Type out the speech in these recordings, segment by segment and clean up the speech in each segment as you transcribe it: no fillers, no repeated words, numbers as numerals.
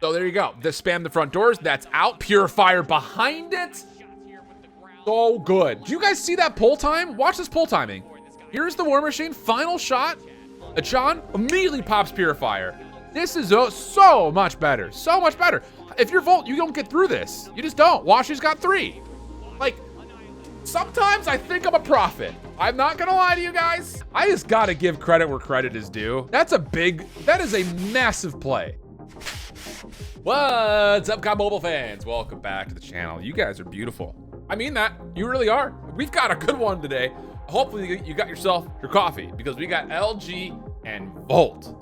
So there you go. This spam the front doors. That's out. Purifier behind it. So good. Do you guys see that pull time? Watch this pull timing. Here's the War Machine. Final shot. Achan immediately pops Purifier. This is so much better. So much better. If you're Volt, you don't get through this. You just don't. Washi's got 3. Like, sometimes I think I'm a prophet. I'm not gonna lie to you guys. I just gotta give credit where credit is due. That is a massive play. What's up, COD Mobile fans? Welcome back to the channel. You guys are beautiful. I mean that. You really are. We've got a good one today. Hopefully you got yourself your coffee because we got LG and Volt.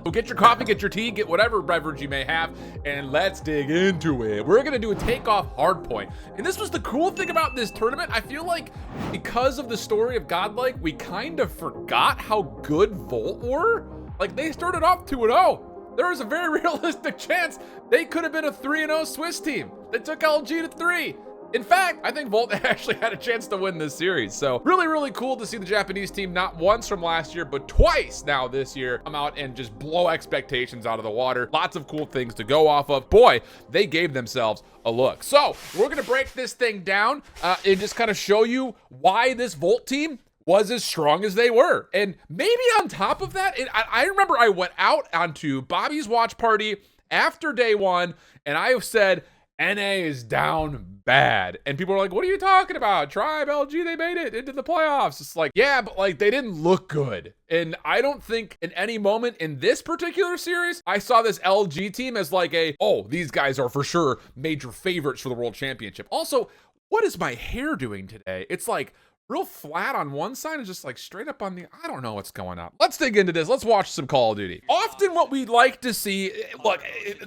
So get your coffee, get your tea, get whatever beverage you may have, and let's dig into it. We're gonna do a takeoff hardpoint. And this was the cool thing about this tournament. I feel like because of the story of Godlike, we kind of forgot how good Volt were. Like, they started off 2-0. There was a very realistic chance they could have been a 3-0 Swiss team. They took LG to 3. In fact, I think Volt actually had a chance to win this series. So really, really cool to see the Japanese team not once from last year, but twice now this year come out and just blow expectations out of the water. Lots of cool things to go off of. Boy, they gave themselves a look. So we're gonna break this thing down and just kind of show you why this Volt team was as strong as they were. And maybe on top of that, I remember I went out onto Bobby's watch party after day one, and I said, NA is down bad. And people are like, what are you talking about? Tribe, LG, they made it into the playoffs. It's like, yeah, but like they didn't look good. And I don't think in any moment in this particular series, I saw this LG team as like oh, these guys are for sure major favorites for the world championship. Also, what is my hair doing today? It's like real flat on one side and just like straight up on the, I don't know what's going on. Let's dig into this. Let's watch some Call of Duty. Often what we'd like to see, look,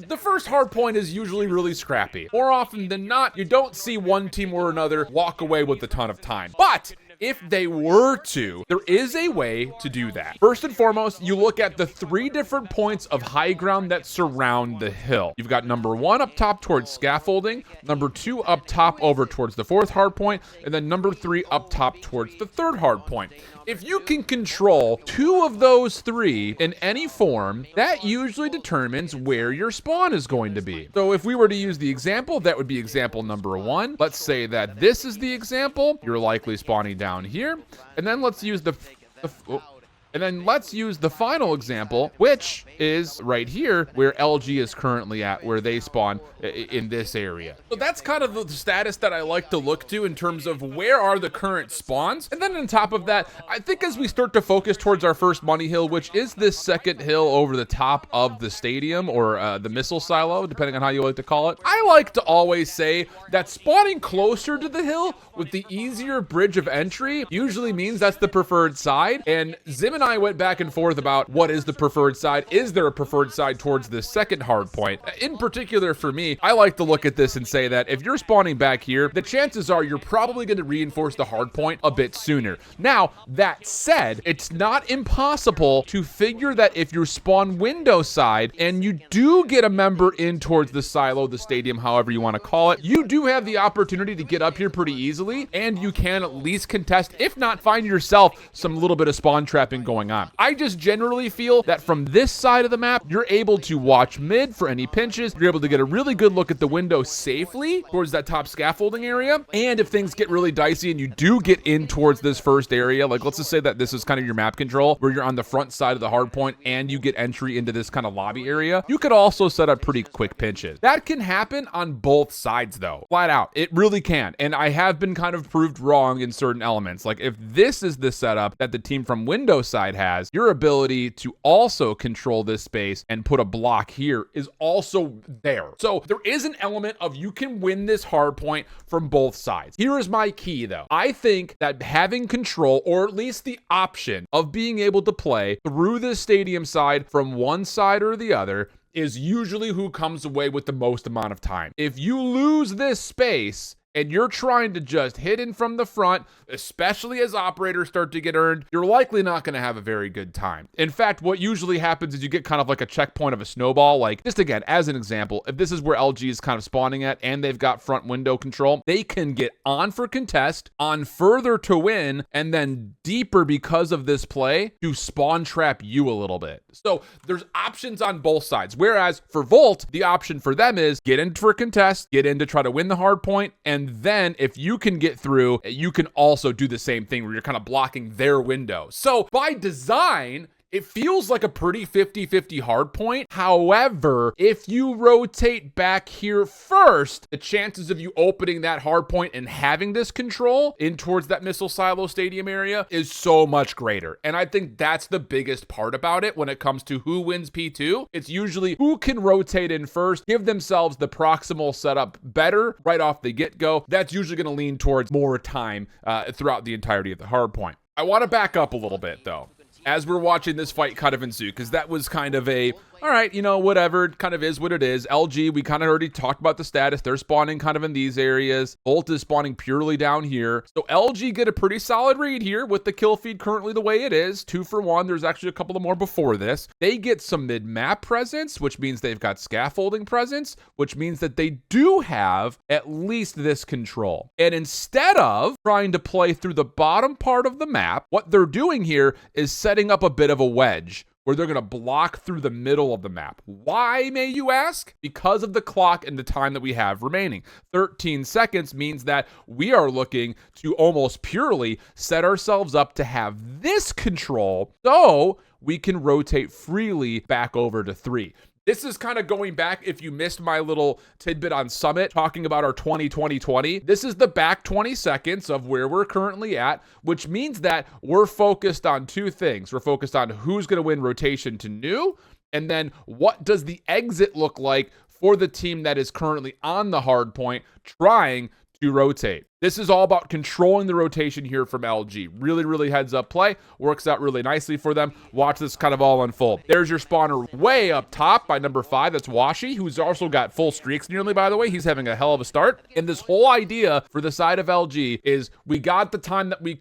the first hard point is usually really scrappy. More often than not, you don't see one team or another walk away with a ton of time. But if they were to, there is a way to do that. First and foremost, you look at the 3 different points of high ground that surround the hill. You've got number 1 up top towards scaffolding, number 2 up top over towards the 4th hard point, and then number 3 up top towards the 3rd hard point. If you can control 2 of those 3 in any form, that usually determines where your spawn is going to be. So if we were to use the example, that would be example number 1. Let's say that this is the example. You're likely spawning down here. And then let's use the final example, which is right here where LG is currently at, where they spawn in this area. So that's kind of the status that I like to look to in terms of where are the current spawns. And then on top of that, I think as we start to focus towards our first money hill, which is this second hill over the top of the stadium or the missile silo, depending on how you like to call it, I like to always say that spawning closer to the hill with the easier bridge of entry usually means that's the preferred side. And Zim and I went back and forth about what is the preferred side. Is there a preferred side towards the second hard point? In particular for me, I like to look at this and say that if you're spawning back here, the chances are you're probably going to reinforce the hard point a bit sooner. Now, that said, it's not impossible to figure that if you spawn window side and you do get a member in towards the silo, the stadium, however you want to call it, you do have the opportunity to get up here pretty easily, and you can at least contest, if not find yourself some little bit of spawn trapping going on. I just generally feel that from this side of the map, you're able to watch mid for any pinches. You're able to get a really good look at the window safely towards that top scaffolding area. And if things get really dicey and you do get in towards this first area, like let's just say that this is kind of your map control where you're on the front side of the hard point and you get entry into this kind of lobby area, you could also set up pretty quick pinches. That can happen on both sides though, flat out. It really can. And I have been kind of proved wrong in certain elements. Like if this is the setup that the team from window side has, your ability to also control this space and put a block here is also there. So there is an element of you can win this hard point from both sides. Here is my key though. I think that having control, or at least the option of being able to play through this stadium side from one side or the other, is usually who comes away with the most amount of time. If you lose this space and you're trying to just hit in from the front, especially as operators start to get earned, you're likely not going to have a very good time. In fact, what usually happens is you get kind of like a checkpoint of a snowball. Like, just again, as an example, if this is where LG is kind of spawning at and they've got front window control, they can get on for contest, on further to win, and then deeper because of this play to spawn trap you a little bit. So there's options on both sides. Whereas for Volt, the option for them is get in for contest, get in to try to win the hard point, and then if you can get through, you can also do the same thing where you're kind of blocking their window. So by design, it feels like a pretty 50-50 hard point. However, if you rotate back here first, the chances of you opening that hard point and having this control in towards that missile silo stadium area is so much greater. And I think that's the biggest part about it when it comes to who wins P2. It's usually who can rotate in first, give themselves the proximal setup better right off the get-go. That's usually going to lean towards more time throughout the entirety of the hard point. I want to back up a little bit, though, as we're watching this fight kind of ensue, because that was kind of a, all right, you know, whatever, it kind of is what it is. LG, we kind of already talked about the status. They're spawning kind of in these areas. Volt is spawning purely down here. So LG get a pretty solid read here with the kill feed currently the way it is. 2 for 1. There's actually a couple of more before this. They get some mid-map presence, which means they've got scaffolding presence, which means that they do have at least this control. And instead of trying to play through the bottom part of the map, what they're doing here is setting up a bit of a wedge where they're going to block through the middle of the map. Why, may you ask? Because of the clock and the time that we have remaining. 13 seconds means that we are looking to almost purely set ourselves up to have this control so we can rotate freely back over to 3. This is kind of going back, if you missed my little tidbit on Summit, talking about our 20-20-20. This is the back 20 seconds of where we're currently at, which means that we're focused on 2 things. We're focused on who's going to win rotation to new, and then what does the exit look like for the team that is currently on the hard point trying to rotate. This is all about controlling the rotation here from LG. Really, really heads up play. Works out really nicely for them. Watch this kind of all unfold. There's your spawner way up top by number 5. That's Washi, who's also got full streaks nearly, by the way. He's having a hell of a start. And this whole idea for the side of LG is we got the time that we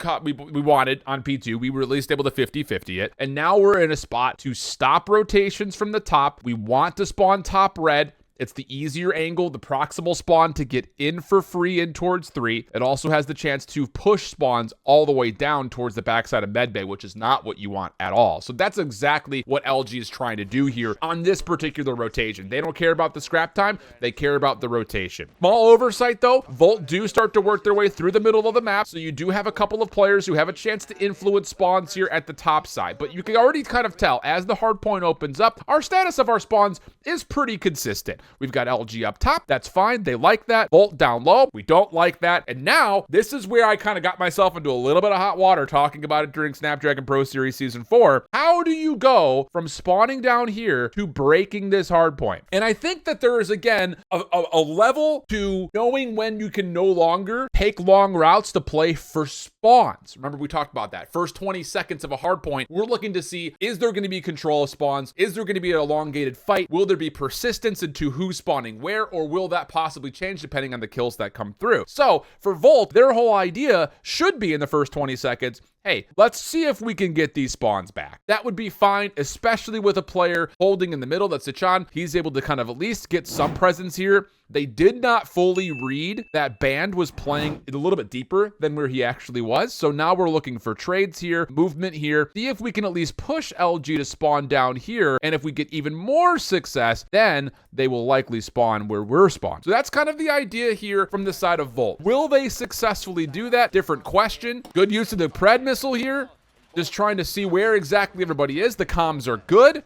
wanted on P2. We were at least able to 50-50 it. And now we're in a spot to stop rotations from the top. We want to spawn top red. It's the easier angle, the proximal spawn to get in for free in towards 3. It also has the chance to push spawns all the way down towards the backside of medbay, which is not what you want at all. So that's exactly what LG is trying to do here on this particular rotation. They don't care about the scrap time. They care about the rotation. Small oversight, though. Volt do start to work their way through the middle of the map, so you do have a couple of players who have a chance to influence spawns here at the top side. But you can already kind of tell, as the hard point opens up, our status of our spawns is pretty consistent. We've got LG up top. That's fine. They like that. Volt down low. We don't like that. And now this is where I kind of got myself into a little bit of hot water talking about it during Snapdragon Pro Series Season 4. How do you go from spawning down here to breaking this hard point? And I think that there is, again, a level to knowing when you can no longer take long routes to play for spawns. Remember, we talked about that. First 20 seconds of a hard point, we're looking to see, is there going to be control of spawns? Is there going to be an elongated fight? Will there be persistence into who's spawning where, or will that possibly change depending on the kills that come through? So for Volt, their whole idea should be in the first 20 seconds, hey, let's see if we can get these spawns back. That would be fine, especially with a player holding in the middle. That's Sichan. He's able to kind of at least get some presence here. They did not fully read that Band was playing a little bit deeper than where he actually was. So now we're looking for trades here, movement here. See if we can at least push LG to spawn down here. And if we get even more success, then they will likely spawn where we're spawned. So that's kind of the idea here from the side of Volt. Will they successfully do that? Different question. Good use of the Pred missile here. Just trying to see where exactly everybody is. The comms are good.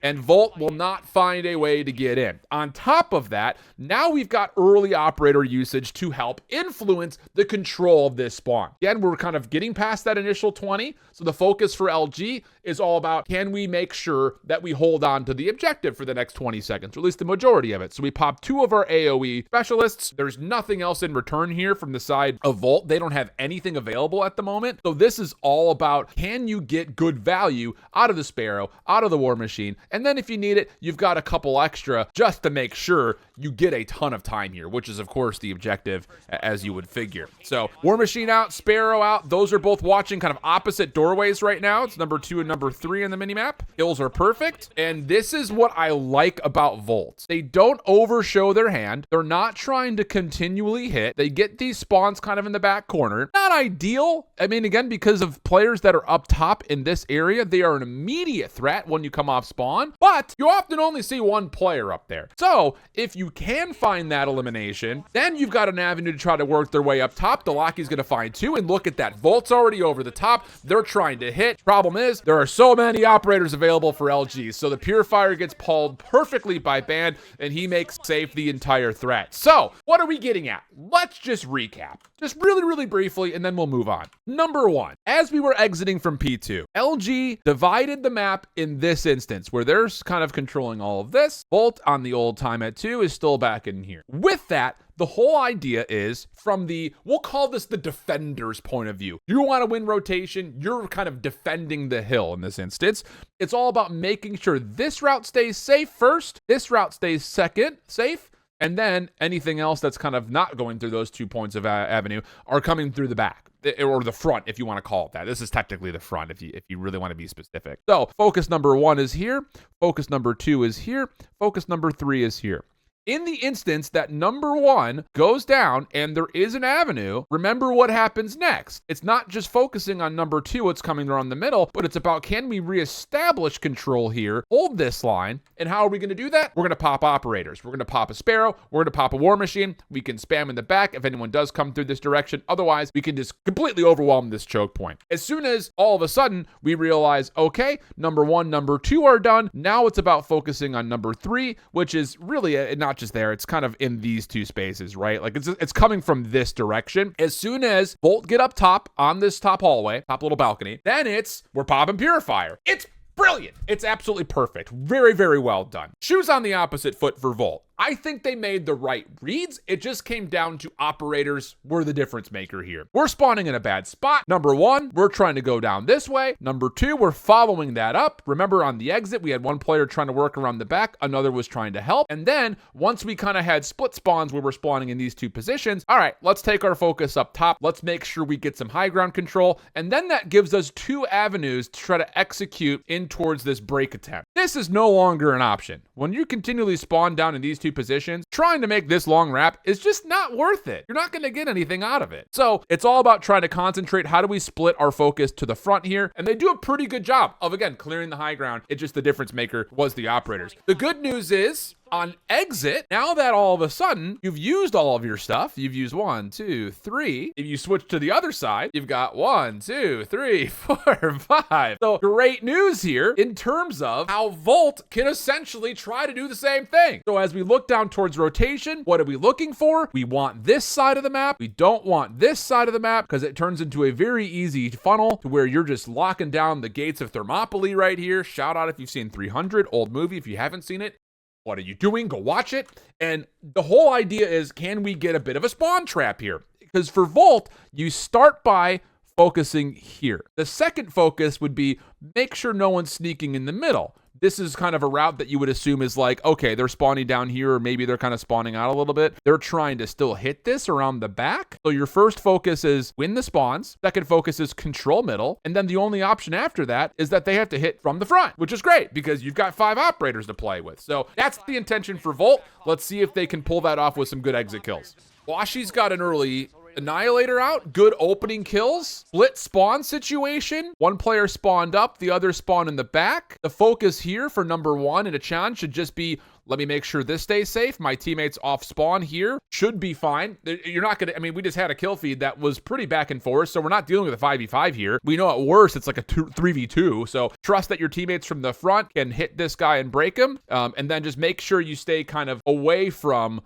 And Volt will not find a way to get in. On top of that, now we've got early operator usage to help influence the control of this spawn. Again, we're kind of getting past that initial 20. So the focus for LG is all about, can we make sure that we hold on to the objective for the next 20 seconds, or at least the majority of it. So we pop 2 of our AoE specialists. There's nothing else in return here from the side of Volt. They don't have anything available at the moment. So this is all about, can you get good value out of the Sparrow, out of the War Machine, And then if you need it, you've got a couple extra just to make sure you get a ton of time here, which is, of course, the objective, as you would figure. So War Machine out, Sparrow out. Those are both watching kind of opposite doorways right now. It's number 2 and number 3 in the minimap. Kills are perfect. And this is what I like about Volt. They don't overshow their hand. They're not trying to continually hit. They get these spawns kind of in the back corner. Not ideal. I mean, again, because of players that are up top in this area, they are an immediate threat when you come off spawn, but you often only see one player up there. So if you can find that elimination, then you've got an avenue to try to work their way up top. The Locky's going to find 2, and look at that. Volt's already over the top. They're trying to hit. Problem is, there are so many operators available for LG, so the Purifier gets pulled perfectly by Band, and he makes safe the entire threat. So what are we getting at? Let's just recap. Just really, really briefly, and then we'll move on. Number 1, as we were exiting from P2, LG divided the map in this instance, where they're kind of controlling all of this. Volt on the old time at 2 is still back in here. With that, the whole idea is from the, we'll call this the defender's point of view. You want to win rotation, you're kind of defending the hill in this instance. It's all about making sure this route stays safe first, this route stays second safe, and then anything else that's kind of not going through those 2 points of avenue are coming through the back, or the front, if you want to call it that. This is technically the front if you really want to be specific. So focus number 1 is here, focus number 2 is here, focus number 3 is here. In the instance that number 1 goes down and there is an avenue, remember what happens next. It's not just focusing on number 2, what's coming around the middle, but it's about, can we reestablish control here, hold this line, and how are we going to do that? We're going to pop operators. We're going to pop a Sparrow. We're going to pop a War Machine. We can spam in the back if anyone does come through this direction. Otherwise, we can just completely overwhelm this choke point. As soon as all of a sudden we realize, okay, number 1, number 2 are done. Now it's about focusing on number 3, which is really not just there, it's kind of in these 2 spaces, right? Like it's coming from this direction. As soon as Volt get up top on this top hallway, top little balcony, then we're popping Purifier. It's brilliant. It's absolutely perfect. Very, very well done. Shoes on the opposite foot for Volt. I think they made the right reads. It just came down to operators were the difference maker here. We're spawning in a bad spot. Number 1, we're trying to go down this way. Number 2, we're following that up. Remember on the exit, we had one player trying to work around the back. Another was trying to help. And then once we kind of had split spawns where we're spawning in these 2 positions, all right, let's take our focus up top. Let's make sure we get some high ground control. And then that gives us 2 avenues to try to execute in towards this break attempt. This is no longer an option. When you continually spawn down in these 2 positions, trying to make this long wrap is just not worth it. You're not going to get anything out of it. So it's all about trying to concentrate. How do we split our focus to the front here? And they do a pretty good job of, again, clearing the high ground. It's just the difference maker was the operators. The good news is, on exit, now that all of a sudden you've used all of your stuff, you've used 1, 2, 3. If you switch to the other side, you've got 1, 2, 3, 4, 5. So great news here in terms of how Volt can essentially try to do the same thing. So as we look down towards rotation, what are we looking for? We want this side of the map. We don't want this side of the map because it turns into a very easy funnel to where you're just locking down the gates of Thermopylae right here. Shout out if you've seen 300, old movie. If you haven't seen it, what are you doing? Go watch it. And the whole idea is, can we get a bit of a spawn trap here? Because for Volt, you start by focusing here. The second focus would be make sure no one's sneaking in the middle. This is kind of a route that you would assume is like, okay, they're spawning down here, or maybe they're kind of spawning out a little bit. They're trying to still hit this around the back. So your first focus is win the spawns. Second focus is control middle. And then the only option after that is that they have to hit from the front, which is great because you've got 5 operators to play with. So that's the intention for Volt. Let's see if they can pull that off with some good exit kills. Washi's got an early Annihilator out, good opening kills, split spawn situation. One player spawned up, the other spawned in the back. The focus here for number 1 in a challenge should just be, let me make sure this stays safe. My teammates off spawn here should be fine. You're not gonna, I mean, we just had a kill feed that was pretty back and forth, so we're not dealing with a 5v5 here. We know at worst it's like a 3v2, so trust that your teammates from the front can hit this guy and break him, and then just make sure you stay kind of away from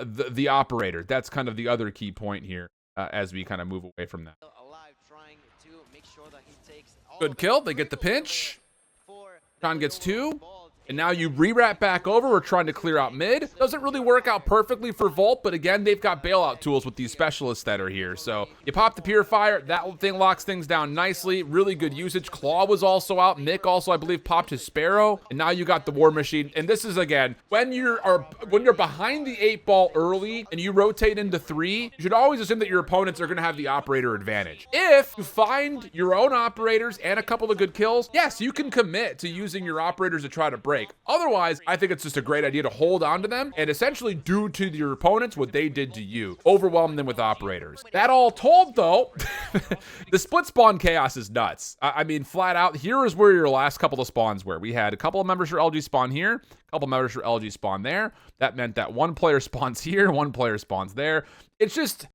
the operator. That's kind of the other key point here as we kind of move away from that. Good kill. They get the pinch. John gets 2. And now you re-wrap back over. We're trying to clear out mid. Doesn't really work out perfectly for Volt, but again, they've got bailout tools with these specialists that are here. So you pop the Purifier. That thing locks things down nicely. Really good usage. Claw was also out. Nick also, I believe, popped his Sparrow. And now you got the War Machine. And this is, again, when you're behind the 8-ball early and you rotate into 3, you should always assume that your opponents are going to have the operator advantage. If you find your own operators and a couple of good kills, yes, you can commit to using your operators to try to break. Otherwise, I think it's just a great idea to hold on to them and essentially do to your opponents what they did to you. Overwhelm them with operators. That all told, though, the split spawn chaos is nuts. I mean, flat out, here is where your last couple of spawns were. We had a couple of members for LG spawn here, a couple of members for LG spawn there. That meant that one player spawns here, one player spawns there. It's just,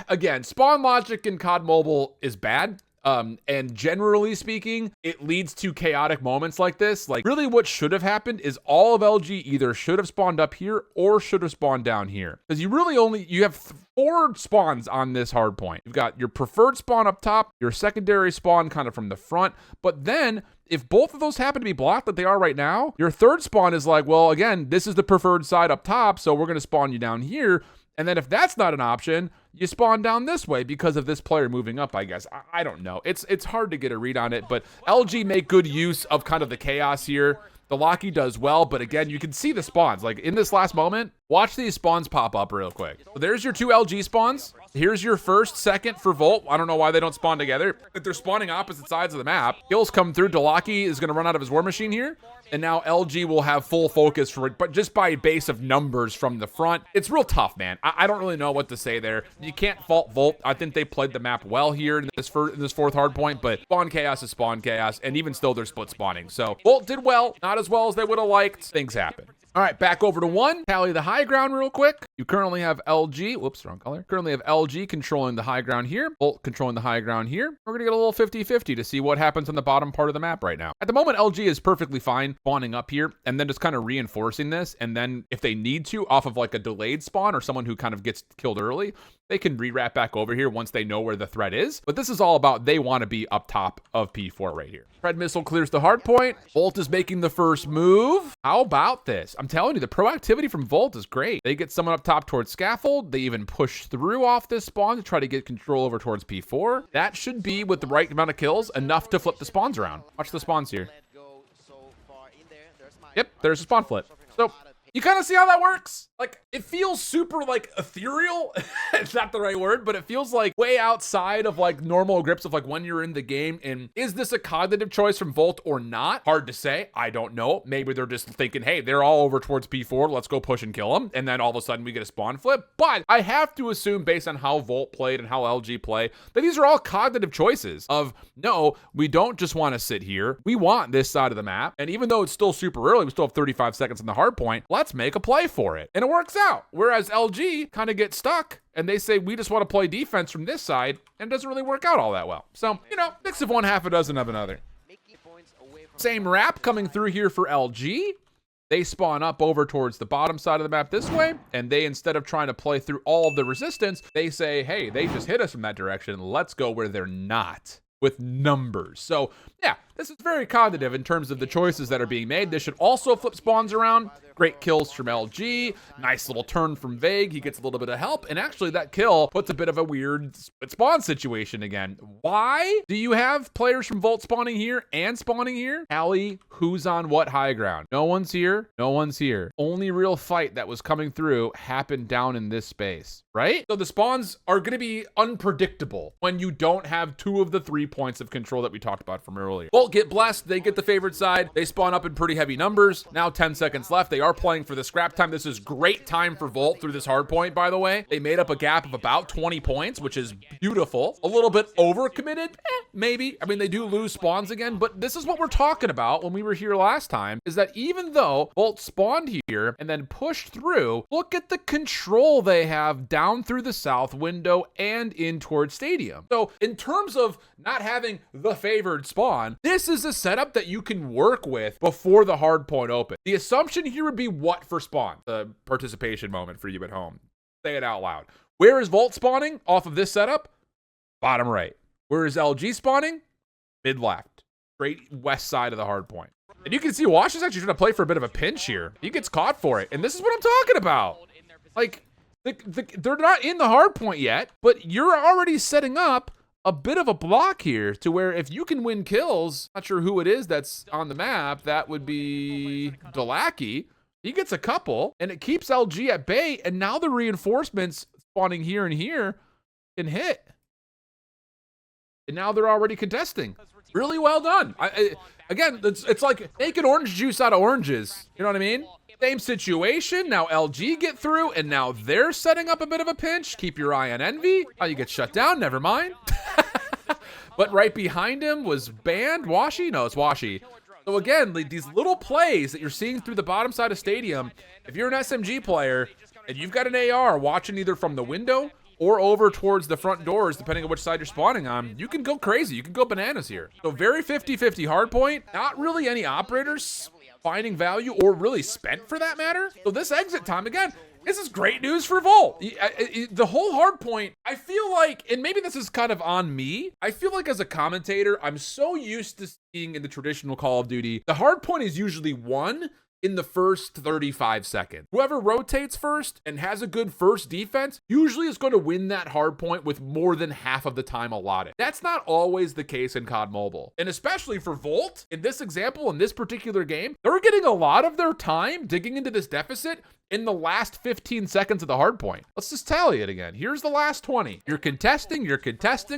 again, spawn logic in COD Mobile is bad. And generally speaking, it leads to chaotic moments like this. Like, really what should have happened is all of LG either should have spawned up here or should have spawned down here. Because you have 4 spawns on this hard point. You've got your preferred spawn up top, your secondary spawn kind of from the front, but then if both of those happen to be blocked like they are right now, your third spawn is like, well, again, this is the preferred side up top, so we're going to spawn you down here. And then if that's not an option, you spawn down this way because of this player moving up, I guess. I don't know. It's hard to get a read on it, but LG make good use of kind of the chaos here. The Locky does well, but again, you can see the spawns. Like in this last moment, watch these spawns pop up real quick. So there's your 2 LG spawns. Here's your first, second for Volt. I don't know why they don't spawn together. If they're spawning opposite sides of the map, kills come through. Delaki is going to run out of his War Machine here. And now LG will have full focus for it, but just by base of numbers from the front. It's real tough, man. I don't really know what to say there. You can't fault Volt. I think they played the map well here in this fourth hard point, but spawn chaos is spawn chaos, and even still, they're split spawning. So Volt did well, not as well as they would have liked. Things happen. All right, back over to 1. Tally the high ground real quick. You currently have LG. Whoops, wrong color. Currently have LG controlling the high ground here. Volt controlling the high ground here. We're going to get a little 50-50 to see what happens on the bottom part of the map right now. At the moment, LG is perfectly fine spawning up here and then just kind of reinforcing this. And then if they need to, off of like a delayed spawn or someone who kind of gets killed early, they can re-wrap back over here once they know where the threat is. But this is all about they want to be up top of P4 right here. Tread missile clears the hard point. Volt is making the first move. How about this? I'm telling you, the proactivity from Volt is great. They get someone up top towards scaffold. They even push through off this spawn to try to get control over towards P4. That should be, with the right amount of kills, enough to flip the spawns around. Watch the spawns here. Yep, there's a spawn flip. So you kind of see how that works? Like, it feels super, like, ethereal. It's not the right word, but it feels like way outside of, like, normal grips of, like, when you're in the game. And is this a cognitive choice from Volt or not? Hard to say. I don't know. Maybe they're just thinking, hey, they're all over towards P4. Let's go push and kill them. And then all of a sudden we get a spawn flip. But I have to assume, based on how Volt played and how LG play, that these are all cognitive choices of, no, we don't just want to sit here. We want this side of the map. And even though it's still super early, we still have 35 seconds on the hard point. Let's make a play for it. And it works out. Whereas LG kind of gets stuck and they say, we just want to play defense from this side, and it doesn't really work out all that well. So, you know, mix of one, half a dozen of another. Same wrap coming through here for LG. They spawn up over towards the bottom side of the map this way, and they, instead of trying to play through all of the resistance, they say, hey, they just hit us from that direction. Let's go where they're not, with numbers. So, yeah, this is very cognitive in terms of the choices that are being made. This should also flip spawns around. Great kills from LG. Nice little turn from Vague. He gets a little bit of help. And actually, that kill puts a bit of a weird split spawn situation again. Why do you have players from Volt spawning here and spawning here? Allie, who's on what high ground? No one's here. No one's here. Only real fight that was coming through happened down in this space, right? So the spawns are going to be unpredictable when you don't have 2 of the 3 points of control that we talked about from earlier. Volt get blessed. They get the favored side. They spawn up in pretty heavy numbers. Now 10 seconds left. They are playing for the scrap time. This is great time for Volt through this hard point, by the way. They made up a gap of about 20 points, which is beautiful. A little bit overcommitted, maybe. I mean, they do lose spawns again, but this is what we're talking about when we were here last time, is that even though Volt spawned here and then pushed through, look at the control they have down through the south window and in towards stadium. So in terms of not having the favored spawn, this is a setup that you can work with before the hard point open. The assumption here would be what for spawn? The participation moment for you at home. Say it out loud. Where is Volt spawning off of this setup? Bottom right. Where is LG spawning? Mid left. Straight west side of the hard point. And you can see Wash is actually trying to play for a bit of a pinch here. He gets caught for it. And this is what I'm talking about. Like, they're not in the hard point yet, but you're already setting up a bit of a block here to where if you can win kills, not sure who it is that's on the map, that would be Delaki. He gets a couple, and it keeps LG at bay, and now the reinforcements spawning here and here can hit. And now they're already contesting. Really well done. Again, it's like making orange juice out of oranges. You know what I mean? Same situation. Now LG get through, and now they're setting up a bit of a pinch. Keep your eye on Envy. Oh, you get shut down. Never mind. But right behind him was Banned. Washi? No, it's Washi. So again, these little plays that you're seeing through the bottom side of Stadium, if you're an SMG player and you've got an AR watching either from the window or over towards the front doors, depending on which side you're spawning on, you can go crazy. You can go bananas here. So very 50-50 hardpoint. Not really any operators finding value or really spent for that matter. So this exit time, again, this is great news for Volt. The whole hard point, I feel like, and maybe this is kind of on me, I feel like as a commentator, I'm so used to seeing in the traditional Call of Duty, the hard point is usually won in the first 35 seconds. Whoever rotates first and has a good first defense usually is going to win that hard point with more than half of the time allotted. That's not always the case in COD Mobile. And especially for Volt, in this example, in this particular game, they're getting a lot of their time digging into this deficit in the last 15 seconds of the hard point. Let's just tally it again. Here's the last 20. You're contesting,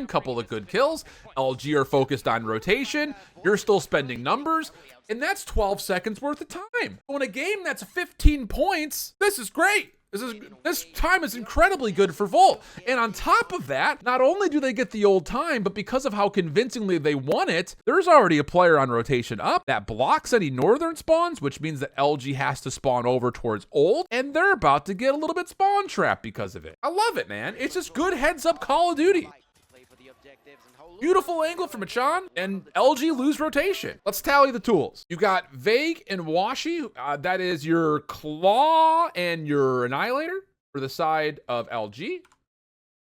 couple of good kills. LG are focused on rotation. You're still spending numbers. And that's 12 seconds worth of time. So in a game that's 15 points, this is great. This time is incredibly good for Volt. And on top of that, not only do they get the old time, but because of how convincingly they won it, there's already a player on rotation up that blocks any northern spawns, which means that LG has to spawn over towards old, and they're about to get a little bit spawn trapped because of it. I love it, man. It's just good heads up Call of Duty. Beautiful angle from Achan, and LG lose rotation. Let's tally the tools. You got Vague and Washi. That is your Claw and your Annihilator for the side of LG.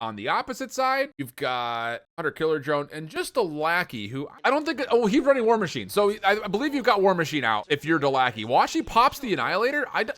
On the opposite side, you've got Hunter Killer Drone and just a Lackey who I don't think, oh, he's running War Machine. So I believe you've got War Machine out if you're Delaki. Washi pops the Annihilator. I'm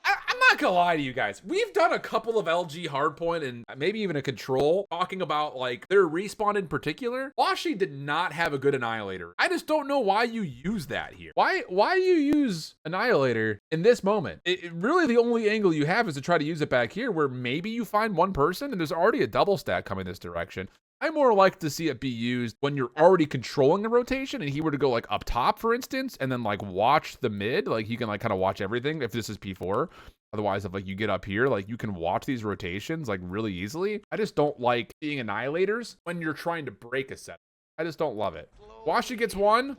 not gonna lie to you guys. We've done a couple of LG hardpoint and maybe even a Control talking about like their respawn in particular. Washi did not have a good Annihilator. I just don't know why you use that here. Why you use Annihilator in this moment? Really the only angle you have is to try to use it back here where maybe you find one person and there's already a double stack coming this direction. I more like to see it be used when you're already controlling the rotation and he were to go like up top, for instance, and then like watch the mid, like you can like kind of watch everything if this is P4. Otherwise, if like you get up here, like you can watch these rotations like really easily. I just don't like seeing Annihilators when you're trying to break a set. I just don't love it. Washi gets one.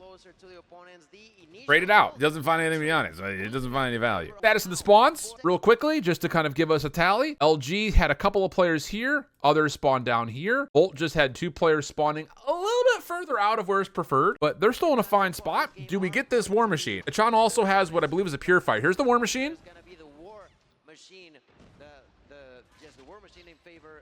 Trade it out. It doesn't find anything beyond it. So it doesn't find any value. Status of the spawns, real quickly, just to kind of give us a tally. LG had a couple of players here. Others spawned down here. Volt just had 2 players spawning a little bit further out of where it's preferred, but they're still in a fine spot. Do we get this War Machine? Achan also has what I believe is a Purifier. Here's the War Machine.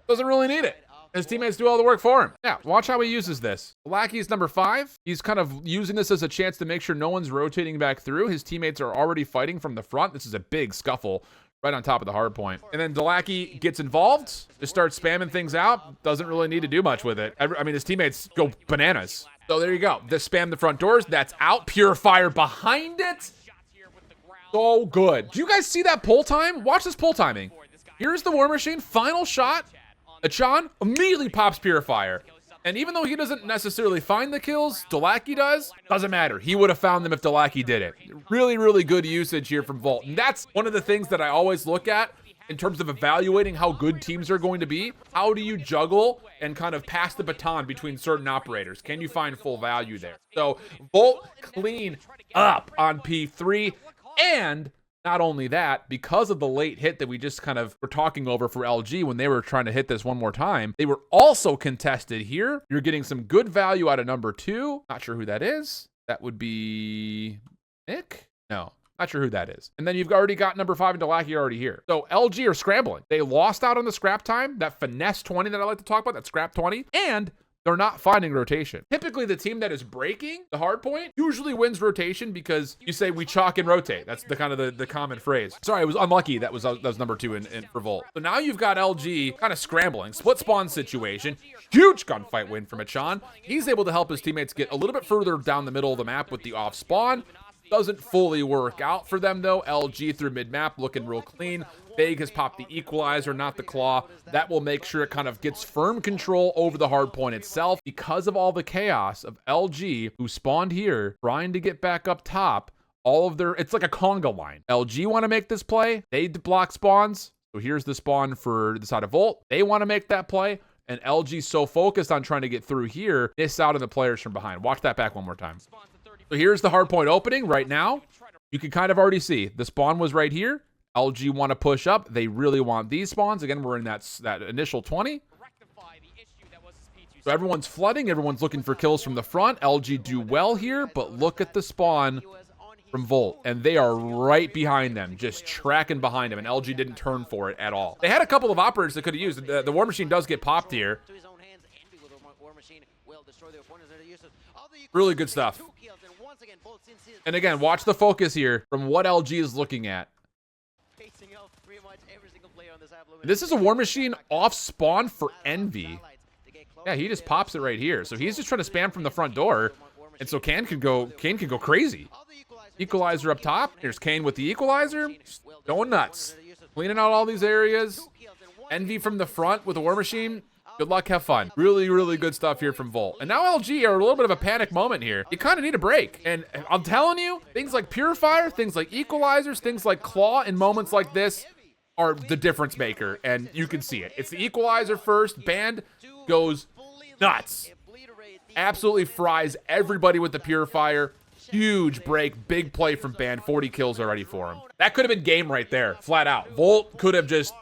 Doesn't really need it. His teammates do all the work for him. Yeah, watch how he uses this. Lackey's number 5. He's kind of using this as a chance to make sure no one's rotating back through. His teammates are already fighting from the front. This is a big scuffle right on top of the hard point. And then Delaki gets involved, just starts spamming things out. Doesn't really need to do much with it. I mean, his teammates go bananas. So there you go. Just spam the front doors. That's out. Purifier behind it. So good. Do you guys see that pull time? Watch this pull timing. Here's the War Machine. Final shot. Achan immediately pops Purifier. And even though he doesn't necessarily find the kills, Delaki does, doesn't matter. He would have found them if Delaki did it. Really, really good usage here from Volt. And that's one of the things that I always look at in terms of evaluating how good teams are going to be. How do you juggle and kind of pass the baton between certain operators? Can you find full value there? So Volt clean up on P3. And not only that, because of the late hit that we just kind of were talking over for LG when they were trying to hit this one more time, they were also contested here. You're getting some good value out of number 2. Not sure who that is. That would be Nick? No, not sure who that is. And then you've already got number 5 and Delaki already here. So LG are scrambling. They lost out on the scrap time, that finesse 20 that I like to talk about, that scrap 20, and they're not finding rotation. Typically, the team that is breaking the hard point usually wins rotation because you say we chalk and rotate. That's the kind of the common phrase. Sorry, I was unlucky. That was number 2 in for Volt. So now you've got LG kind of scrambling. Split spawn situation. Huge gunfight win from Achan. He's able to help his teammates get a little bit further down the middle of the map with the off spawn. Doesn't fully work out for them though. LG through mid-map looking real clean. Big has popped the equalizer, not the claw. That will make sure it kind of gets firm control over the hard point itself because of all the chaos of LG who spawned here trying to get back up top. All of their, it's like a conga line. LG want to make this play. They block spawns. So here's the spawn for the side of Volt. They want to make that play. And LG's so focused on trying to get through here, miss out on the players from behind. Watch that back one more time. So here's the hard point opening right now. You can kind of already see the spawn was right here. LG want to push up. They really want these spawns. Again, we're in that initial 20. So everyone's flooding. Everyone's looking for kills from the front. LG do well here, but look at the spawn from Volt. And they are right behind them, just tracking behind them. And LG didn't turn for it at all. They had a couple of operators that could have used. The War Machine does get popped here. Really good stuff. And again, watch the focus here from what LG is looking at. This is a War Machine off spawn for Envy. Yeah, he just pops it right here. So he's just trying to spam from the front door. And so Kane can go crazy. Equalizer up top. Here's Kane with the equalizer. Going nuts. Cleaning out all these areas. Envy from the front with a War Machine. Good luck, have fun. Really, really good stuff here from Volt. And now LG are a little bit of a panic moment here. You kind of need a break. And I'm telling you, things like Purifier, things like Equalizers, things like Claw in moments like this are the difference maker. And you can see it. It's the Equalizer first. Band goes nuts. Absolutely fries everybody with the Purifier. Huge break. Big play from Band. 40 kills already for him. That could have been game right there. Flat out. Volt could have just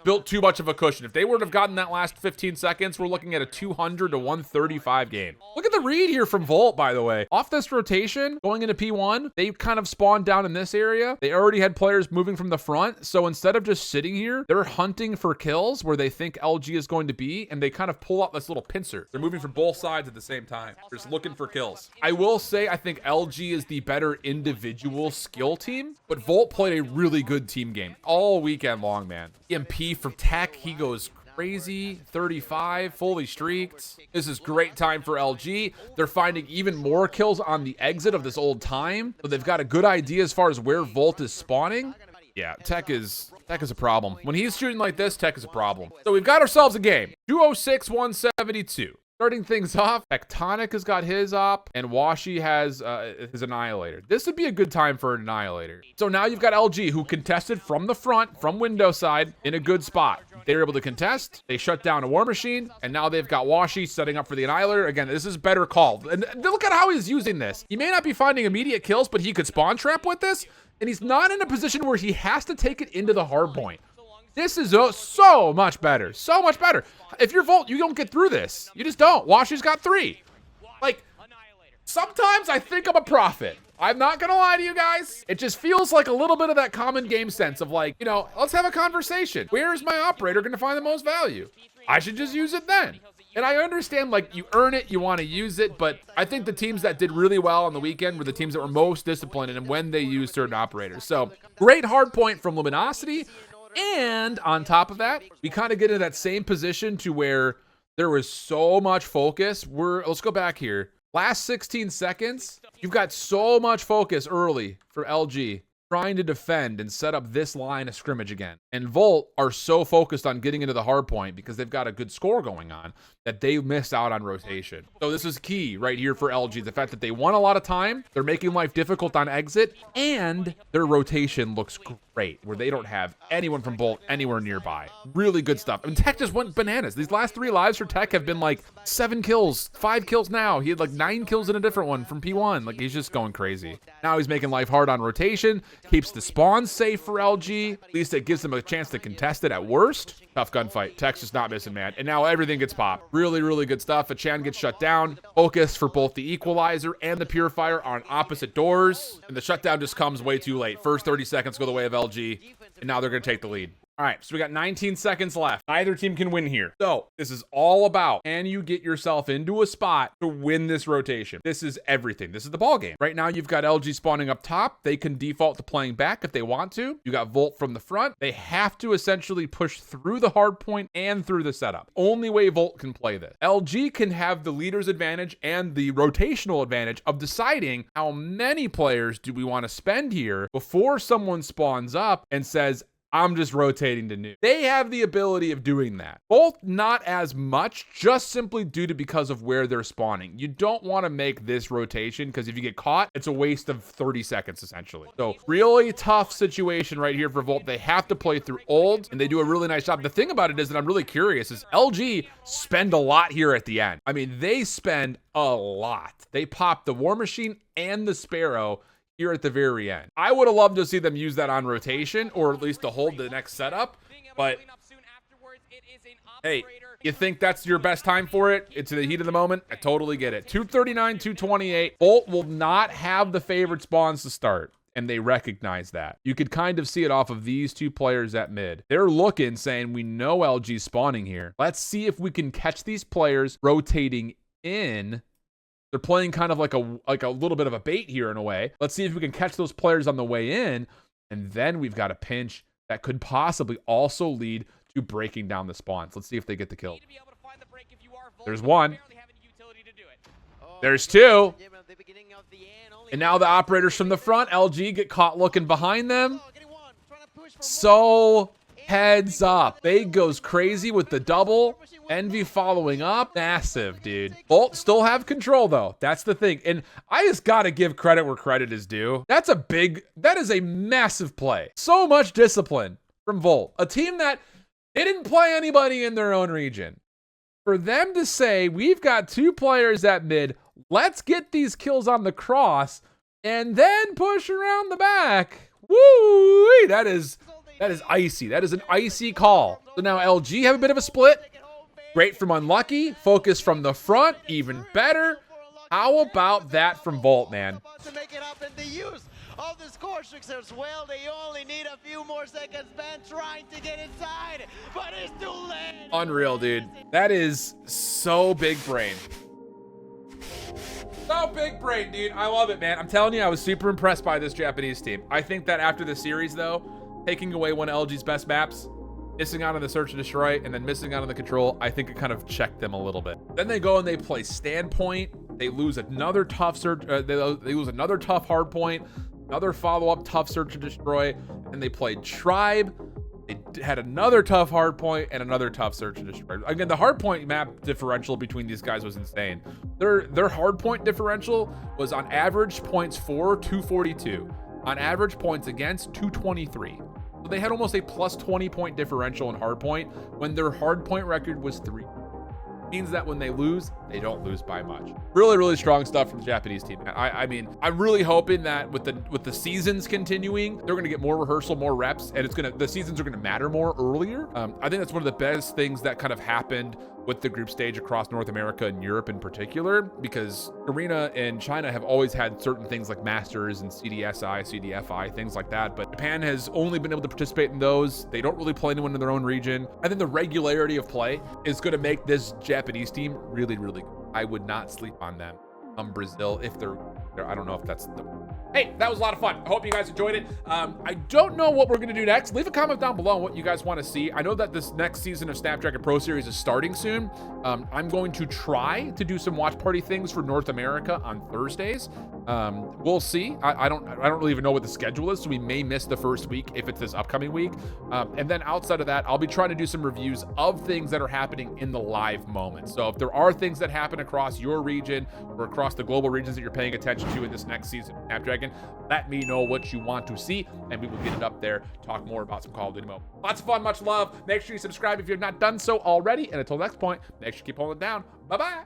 built too much of a cushion. If they would have gotten that last 15 seconds, we're looking at a 200 to 135 game. Look at the read here from Volt, by the way. Off this rotation, going into P1, they kind of spawned down in this area. They already had players moving from the front. So instead of just sitting here, they're hunting for kills where they think LG is going to be, and they kind of pull out this little pincer. They're moving from both sides at the same time. They're just looking for kills. I will say, I think LG is the better individual skill team, but Volt played a really good team game all weekend long, man. EMP from Tech, he goes crazy. 35, fully streaked. This is great time for LG. They're finding even more kills on the exit of this old time. So they've got a good idea as far as where Volt is spawning. Yeah, Tech is a problem. When he's shooting like this, Tech is a problem. So we've got ourselves a game. 206, 172. Starting things off, Tectonic has got his op, and Washi has his Annihilator. This would be a good time for an Annihilator. So now you've got LG, who contested from the front, from window side, in a good spot. They were able to contest, they shut down a War Machine, and now they've got Washi setting up for the Annihilator. Again, this is better call. And look at how he's using this. He may not be finding immediate kills, but he could spawn trap with this, and he's not in a position where he has to take it into the hard point. This is so much better. So much better. If you're Volt, you don't get through this. You just don't. Washi's got 3. Like, sometimes I think I'm a prophet. I'm not gonna lie to you guys. It just feels like a little bit of that common game sense of like, you know, let's have a conversation. Where is my operator gonna find the most value? I should just use it then. And I understand, like, you earn it, you want to use it, but I think the teams that did really well on the weekend were the teams that were most disciplined and when they used certain operators. So, great hard point from Luminosity. And on top of that, we kind of get into that same position to where there was so much focus. Let's go back here. Last 16 seconds, you've got so much focus early for LG trying to defend and set up this line of scrimmage again. And Volt are so focused on getting into the hard point because they've got a good score going on that they missed out on rotation. So this is key right here for LG. The fact that they won a lot of time, they're making life difficult on exit, and their rotation looks great where they don't have anyone from Volt anywhere nearby. Really good stuff. I mean, Tech just went bananas. These last 3 lives for Tech have been like 7 kills, 5 kills now. He had like 9 kills in a different one from P1. Like, he's just going crazy. Now he's making life hard on rotation, keeps the spawn safe for LG. At least it gives them a chance to contest it at worst. Tough gunfight. Tech's just not missing, man. And now everything gets popped. Really, really good stuff. Achan gets shut down. Focus for both the Equalizer and the Purifier on opposite doors. And the shutdown just comes way too late. First 30 seconds go the way of LG. And now they're going to take the lead. All right, so we got 19 seconds left. Neither team can win here. So this is all about, can you get yourself into a spot to win this rotation? This is everything. This is the ball game. Right now, you've got LG spawning up top. They can default to playing back if they want to. You got Volt from the front. They have to essentially push through the hard point and through the setup. Only way Volt can play this. LG can have the leader's advantage and the rotational advantage of deciding how many players do we want to spend here before someone spawns up and says, I'm just rotating to new. They have the ability of doing that. Both not as much, just simply because of where they're spawning. You don't want to make this rotation because if you get caught, it's a waste of 30 seconds essentially. So really tough situation right here for Volt. They have to play through old and they do a really nice job. The thing about it is that I'm really curious is LG spend a lot here at the end. I mean, they spend a lot. They pop the War Machine and the Sparrow here at the very end. I would have loved to see them use that on rotation or at least to hold the next setup, but hey, you think that's your best time for it? It's in the heat of the moment. I totally get it. 239, 228. Volt will not have the favorite spawns to start, and they recognize that. You could kind of see it off of these two players at mid. They're looking, saying, we know LG's spawning here. Let's see if we can catch these players rotating in. They're playing kind of like a little bit of a bait here in a way. Let's see if we can catch those players on the way in. And then we've got a pinch that could possibly also lead to breaking down the spawns. Let's see if they get the kill. There's one. There's two. And now the operators from the front, LG, get caught looking behind them. So heads up. Fade goes crazy with the double. Envy following up. Massive, dude. Volt still have control, though. That's the thing. And I just got to give credit where credit is due. That is a massive play. So much discipline from Volt. A team that didn't play anybody in their own region. For them to say, we've got two players at mid. Let's get these kills on the cross and then push around the back. Woo! That is icy. That is an icy call. So now LG have a bit of a split. Great from Unlucky. Focus from the front. Even better. How about that from Volt, man? To make it up in the use of the score tricks as well. They only need a few more seconds. Ben trying to get inside, but it's too late. Unreal, dude. That is so big brain. So big brain, dude. I love it, man. I'm telling you, I was super impressed by this Japanese team. I think that after the series, though, taking away one of LG's best maps, missing out on the search and destroy, and then missing out on the control, I think it kind of checked them a little bit. Then they go and they play Standpoint. They lose another tough search. They lose another tough hard point, another follow-up tough search and destroy, and they played Tribe. They had another tough hard point and another tough search and destroy. Again, the hard point map differential between these guys was insane. Their hard point differential was on average points for 242, on average points against 223. So they had almost a plus 20 point differential in hardpoint when their hardpoint record was 3. Means that when they lose, they don't lose by much. Really, really strong stuff from the Japanese team. I mean, I'm really hoping that with the seasons continuing, they're going to get more rehearsal, more reps, and the seasons are going to matter more earlier. I think that's one of the best things that kind of happened with the group stage across North America and Europe in particular, because Korea and China have always had certain things like Masters and CDSI, CDFI, things like that. But Japan has only been able to participate in those. They don't really play anyone in their own region. I think the regularity of play is going to make this Japanese team really, really good. I would not sleep on them. Brazil, if they're I don't know if that's the... Hey, that was a lot of fun. I hope you guys enjoyed it. I don't know what we're going to do next. Leave a comment down below on what you guys want to see. I know that this next season of Snapdragon Pro Series is starting soon. I'm going to try to do some watch party things for North America on Thursdays. We'll see. I don't really even know what the schedule is, so we may miss the first week if it's this upcoming week. And then outside of that, I'll be trying to do some reviews of things that are happening in the live moment. So if there are things that happen across your region or across the global regions that you're paying attention to in this next season of Snapdragon, let me know what you want to see, and we will get it up there, talk more about some Call of Duty mode. Lots of fun, much love. Make sure you subscribe if you're not done so already. And until next point, make sure you keep holding it down. Bye-bye.